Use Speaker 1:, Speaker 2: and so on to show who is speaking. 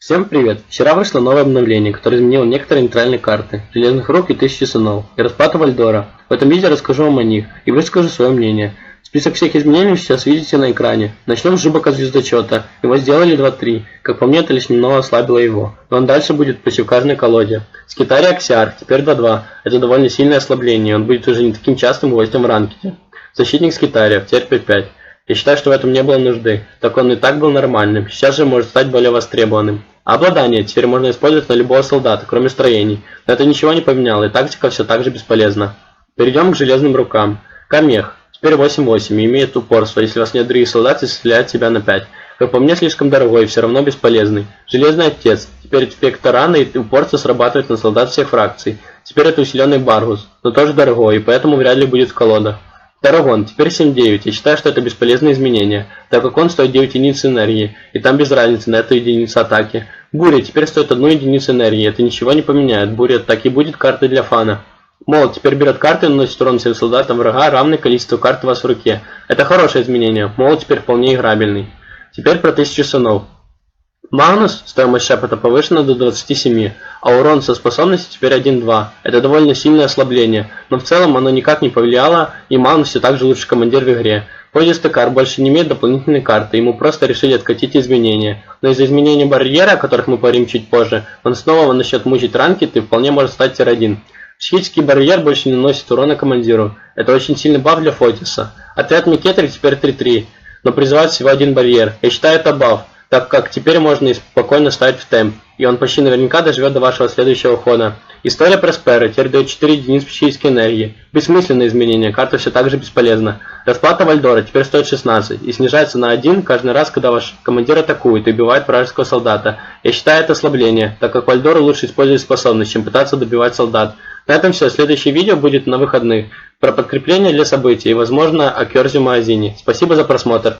Speaker 1: Всем привет! Вчера вышло новое обновление, которое изменило некоторые нейтральные карты, Железных Рук и Тысячи Сынов, и Распад Вальдора. В этом видео расскажу вам о них и выскажу свое мнение. Список всех изменений сейчас видите на экране. Начнем с Жибака Звездочета. Его сделали 2-3. Как по мне, это лишь немного ослабило его, но он дальше будет почти в каждой колоде. Скитарий Аксиар, теперь 2-2. Это довольно сильное ослабление, он будет уже не таким частым гостем в ранкете. Защитник Скитариев, теперь 5-5. Я считаю, что в этом не было нужды, так он и так был нормальным, сейчас же может стать более востребованным. А обладание теперь можно использовать на любого солдата, кроме строений, но это ничего не поменяло, и тактика все так же бесполезна. Перейдем к Железным Рукам. Камех, теперь 8-8 и имеет упорство, если у вас нет других солдат и стреляет себя на 5. Как по мне, слишком дорогой и все равно бесполезный. Железный Отец, теперь эффект тарана и упорство срабатывает на солдат всех фракций. Теперь это усиленный Баргус, но тоже дорогой, и поэтому вряд ли будет в колодах. Тарагон, теперь 7-9, я считаю, что это бесполезное изменение, так как он стоит 9 единиц энергии, и там без разницы на эту единицу атаки. Буря теперь стоит 1 единицу энергии, это ничего не поменяет, Буря так и будет картой для фана. Молот теперь берет карты и наносит урон всем солдатам врага, равное количеству карт у вас в руке. Это хорошее изменение, Молот теперь вполне играбельный. Теперь про 1000 Сынов. Магнус, стоимость шепота повышена до 27, а урон со способностью теперь 1-2. Это довольно сильное ослабление, но в целом оно никак не повлияло, и Магнус все так же лучший командир в игре. Позже Стекар больше не имеет дополнительной карты, ему просто решили откатить изменения. Но из-за изменения барьера, о которых мы поговорим чуть позже, он снова начнет мучить ранкет и вполне может стать тир-1. Психический барьер больше не наносит урона командиру. Это очень сильный баф для Фотиса. Отряд Микетри теперь 3-3, но призывает всего один барьер. Я считаю это баф, так как теперь можно спокойно ставить в темп, и он почти наверняка доживет до вашего следующего хода. История Проспера теперь дает 4 единиц психической энергии. Бессмысленное изменение, карта все так же бесполезна. Расплата Вальдора теперь стоит 16 и снижается на 1 каждый раз, когда ваш командир атакует и убивает вражеского солдата. Я считаю это ослабление, так как Вальдору лучше использовать способность, чем пытаться добивать солдат. На этом все, следующее видео будет на выходных, про подкрепление для событий и возможно о Кёрзе Маазине. Спасибо за просмотр.